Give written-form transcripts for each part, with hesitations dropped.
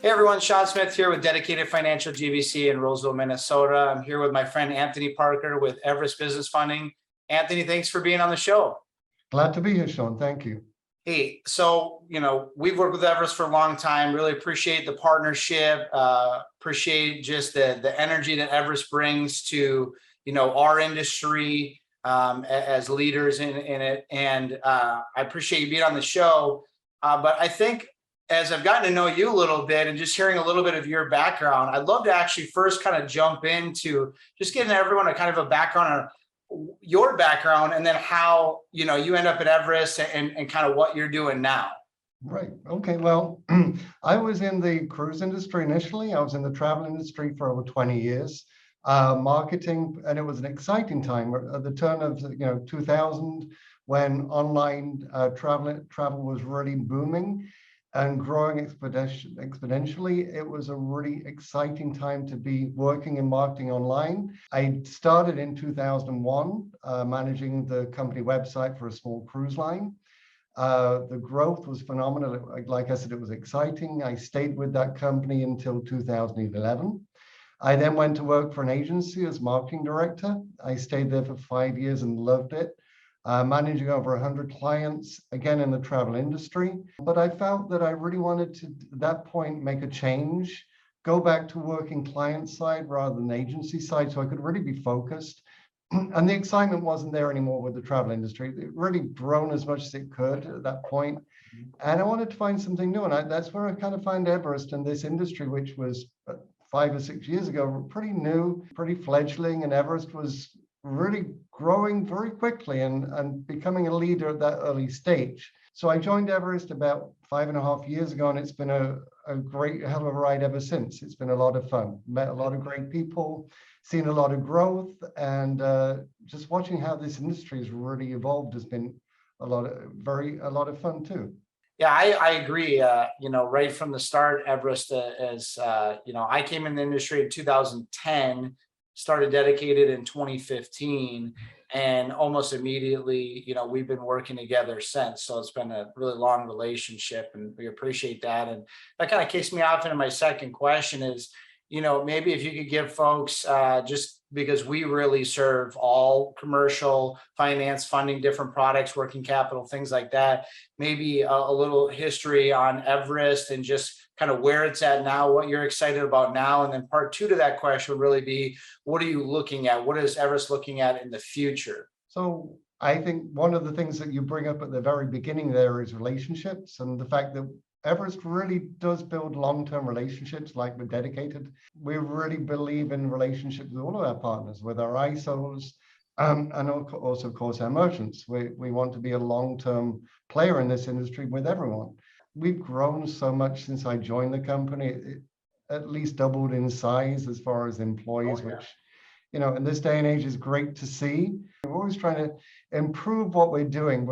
Hey everyone, Sean Smith here with Dedicated Financial GVC in Roseville, Minnesota. I'm here with my friend Anthony Parker with Everest Business Funding. Anthony, thanks for being on the show. Glad to be here, Sean. Thank you. Hey, so, we've worked with Everest for a long time. Really appreciate the partnership. Appreciate just the energy that Everest brings to, our industry as leaders in it. And I appreciate you being on the show. But I think as I've gotten to know you a little bit and just hearing a little bit of your background, I'd love to actually first kind of jump into just giving everyone a kind of a background on your background and then how, you end up at Everest and kind of what you're doing now. Right. Okay. Well, I was in the cruise industry initially. I was in the travel industry for over 20 years, marketing, and it was an exciting time at the turn of 2000 when online travel was really booming and growing exponentially. It was a really exciting time to be working in marketing online. I started in 2001, managing the company website for a small cruise line. The growth was phenomenal. Like I said, it was exciting. I stayed with that company until 2011. I then went to work for an agency as marketing director. I stayed there for 5 years and loved it. Managing over 100 clients, again in the travel industry. But I felt that I really wanted to, at that point, make a change, go back to working client side rather than agency side, so I could really be focused. And the excitement wasn't there anymore with the travel industry. It really grown as much as it could at that point. And I wanted to find something new. And that's where I kind of found Everest in this industry, which was 5 or 6 years ago, pretty new, pretty fledgling. And Everest was really growing very quickly and becoming a leader at that early stage. So I joined Everest about 5.5 years ago, and it's been a great hell of a ride ever since. It's been a lot of fun, met a lot of great people, seen a lot of growth, and just watching how this industry has really evolved has been a lot of fun too. Yeah, I agree. Right from the start, Everest, I came in the industry in 2010, started Dedicated in 2015, and almost immediately, we've been working together since. So it's been a really long relationship, and we appreciate that. And that kind of kicks me off into my second question is, maybe if you could give folks, just because we really serve all commercial finance, funding, different products, working capital, things like that, maybe a little history on Everest and just kind of where it's at now, what you're excited about now. And then part two to that question would really be, what are you looking at? What is Everest looking at in the future? So I think one of the things that you bring up at the very beginning there is relationships, and the fact that Everest really does build long-term relationships like we're Dedicated. We really believe in relationships with all of our partners, with our ISOs, and also, of course, our merchants. We want to be a long-term player in this industry with everyone. We've grown so much since I joined the company. It at least doubled in size as far as employees, which, in this day and age is great to see. We're always trying to improve what we're doing.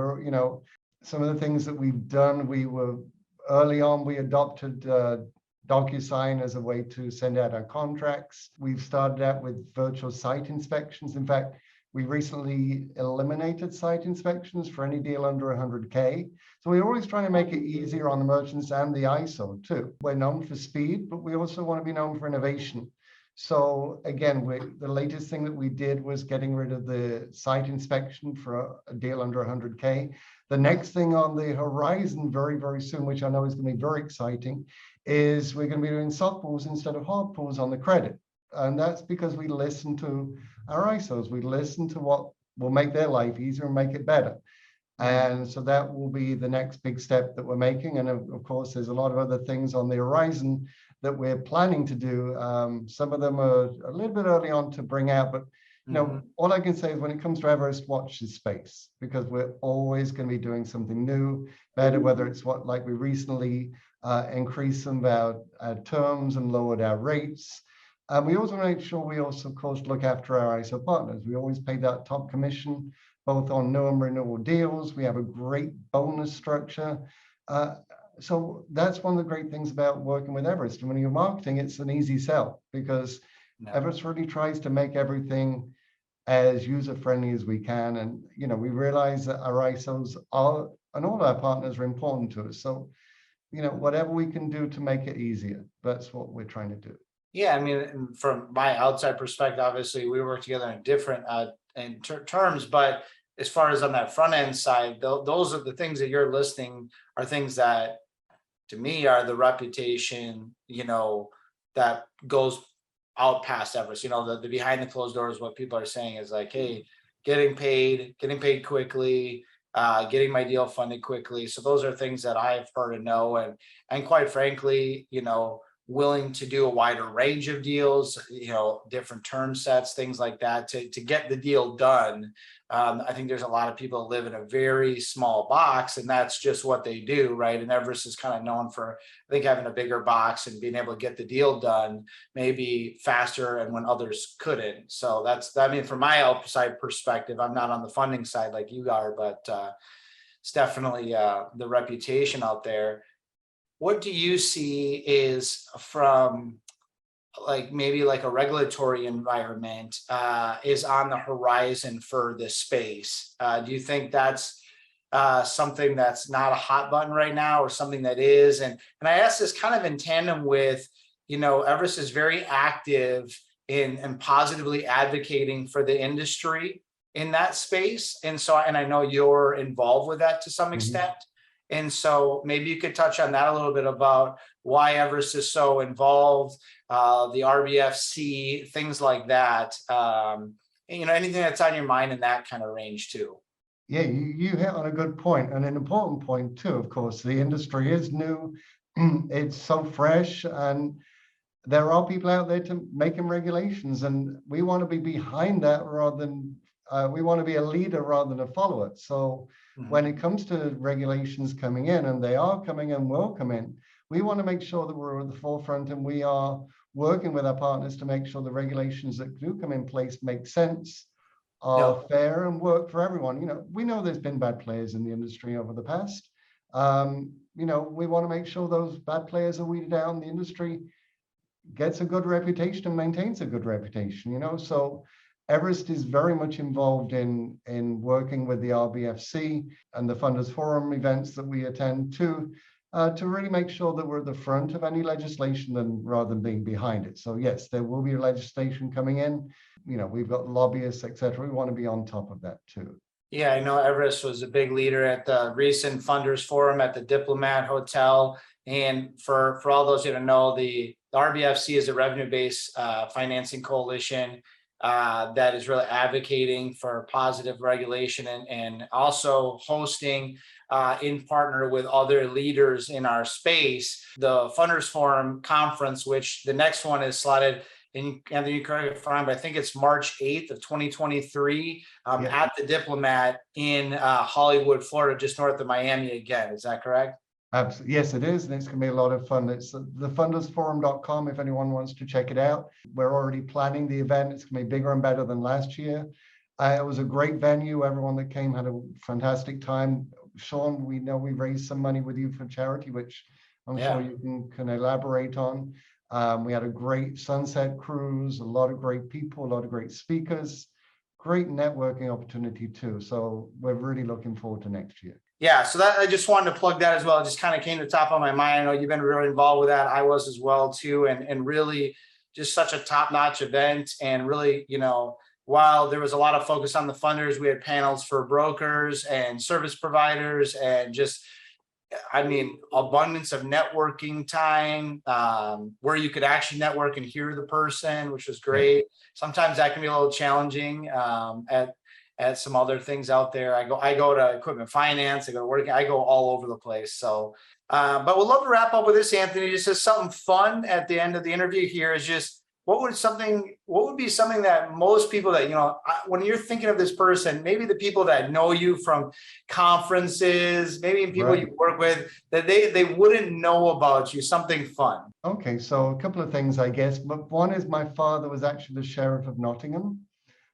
Some of the things that we've done, early on, we adopted DocuSign as a way to send out our contracts. We've started out with virtual site inspections. In fact, we recently eliminated site inspections for any deal under 100K. So we're always trying to make it easier on the merchants and the ISO too. We're known for speed, but we also want to be known for innovation. So again, the latest thing that we did was getting rid of the site inspection for a deal under 100K. The next thing on the horizon very, very soon, which I know is going to be very exciting, is we're going to be doing soft pulls instead of hard pulls on the credit. And that's because we listen to our ISOs. We listen to what will make their life easier and make it better. And so that will be the next big step that we're making. And of course, there's a lot of other things on the horizon that we're planning to do. Some of them are a little bit early on to bring out, but all I can say is when it comes to Everest, watch this space, because we're always going to be doing something new, better, whether it's like we recently increased some of our terms and lowered our rates. We also make sure we also, of course, look after our ISO partners. We always pay that top commission, both on new and renewal deals. We have a great bonus structure. So that's one of the great things about working with Everest. And when you're marketing, it's an easy sell, because Everest really tries to make everything as user-friendly as we can. And, we realize that our ISOs and all our partners are important to us. So whatever we can do to make it easier. That's what we're trying to do. Yeah, I mean, and from my outside perspective, obviously we work together in different terms, but as far as on that front end side, those are the things that you're listing are things that to me are the reputation, that goes out past Everest. The behind the closed doors, what people are saying is like, hey, getting paid quickly, getting my deal funded quickly. So those are things that I've heard and know, and quite frankly, willing to do a wider range of deals, different term sets, things like that to get the deal done. I think there's a lot of people that live in a very small box, and that's just what they do, right? And Everest is kind of known for, I think, having a bigger box and being able to get the deal done maybe faster and when others couldn't. So from my outside perspective, I'm not on the funding side like you are, but it's definitely the reputation out there. What do you see is from maybe like a regulatory environment is on the horizon for this space? Do you think that's something that's not a hot button right now, or something that is? And I ask this kind of in tandem with, Everest is very active in positively advocating for the industry in that space. And I know you're involved with that to some extent. And so maybe you could touch on that a little bit about why Everest is so involved, the RBFC, things like that. Anything that's on your mind in that kind of range too. Yeah, you hit on a good point, and an important point too. Of course, the industry is new, it's so fresh, and there are people out there to making regulations, and we want to be behind that rather than we want to be a leader rather than a follower. So when it comes to regulations coming in, and they are coming and will come in, we want to make sure that we're at the forefront, and we are working with our partners to make sure the regulations that do come in place make sense, are fair, and work for everyone. We know there's been bad players in the industry over the past. We want to make sure those bad players are weeded out, and the industry gets a good reputation and maintains a good reputation. So Everest is very much involved in working with the RBFC and the Funders Forum events that we attend to really make sure that we're at the front of any legislation rather than being behind it. So yes, there will be legislation coming in. We've got lobbyists, etc. We want to be on top of that too. Yeah, I know Everest was a big leader at the recent Funders Forum at the Diplomat Hotel. And for all those who don't know, the RBFC is a revenue-based financing coalition that is really advocating for positive regulation and also hosting in partner with other leaders in our space, the Funders Forum Conference, which the next one is slotted, and Anthony, you correct me if I'm wrong, but I think it's March 8th of 2023 at the Diplomat in Hollywood, Florida, just north of Miami again. Is that correct? Absolutely. Yes, it is. And it's going to be a lot of fun. It's thefundersforum.com if anyone wants to check it out. We're already planning the event. It's going to be bigger and better than last year. It was a great venue. Everyone that came had a fantastic time. Sean, we know we raised some money with you for charity, which I'm sure you can elaborate on. We had a great sunset cruise, a lot of great people, a lot of great speakers, great networking opportunity too. So we're really looking forward to next year. Yeah, so that I just wanted to plug that as well. It just kind of came to the top of my mind. I know you've been really involved with that. I was as well too, and really just such a top-notch event. And really, while there was a lot of focus on the funders, we had panels for brokers and service providers, and just, abundance of networking time where you could actually network and hear the person, which was great. Sometimes that can be a little challenging at some other things out there. I go to equipment finance, I go to work, I go all over the place. So, but we'd love to wrap up with this, Anthony. Just as something fun at the end of the interview here is just, what would be something that most people that, when you're thinking of this person, maybe the people that know you from conferences, maybe people you work with, that they wouldn't know about you, something fun. Okay, so a couple of things, I guess. But one is my father was actually the Sheriff of Nottingham.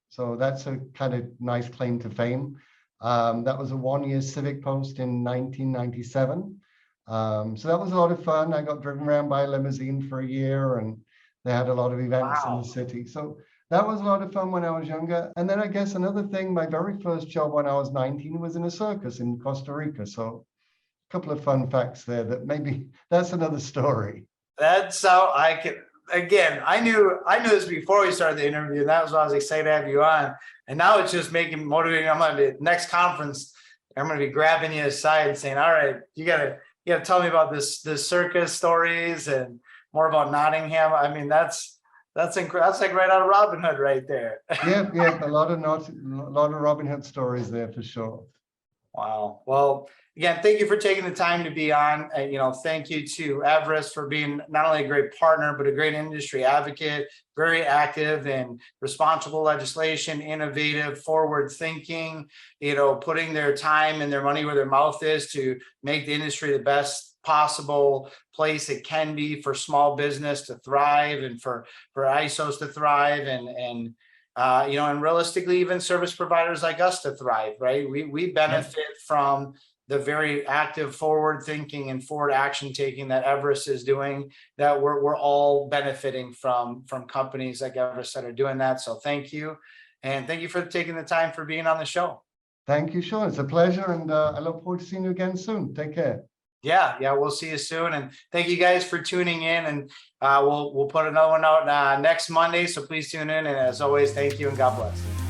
So that's a kind of nice claim to fame. That was a one-year civic post in 1997. So that was a lot of fun. I got driven around by a limousine for a year, and they had a lot of events in the city. So that was a lot of fun when I was younger. And then I guess another thing, my very first job when I was 19 was in a circus in Costa Rica. So couple of fun facts there that maybe that's another story. That's how I can. Again, I knew this before we started the interview, and that was why I was excited to have you on. And now it's just motivating. I'm gonna be next conference. I'm gonna be grabbing you aside and saying, "All right, you gotta tell me about this circus stories and more about Nottingham." I mean, that's incredible. That's like right out of Robin Hood, right there. Yeah, a lot of Robin Hood stories there for sure. Wow. Well, again, thank you for taking the time to be on. Thank you to Everest for being not only a great partner, but a great industry advocate, very active in responsible legislation, innovative, forward thinking, putting their time and their money where their mouth is to make the industry the best possible place it can be for small business to thrive and for ISOs to thrive and realistically, even service providers like us to thrive, right? We benefit from the very active forward thinking and forward action taking that Everest is doing, that we're all benefiting from companies like Everest that are doing that. So thank you. And thank you for taking the time for being on the show. Thank you, Sean. It's a pleasure. And I look forward to seeing you again soon. Take care. Yeah, we'll see you soon. And thank you guys for tuning in. And we'll put another one out next Monday. So please tune in. And as always, thank you and God bless.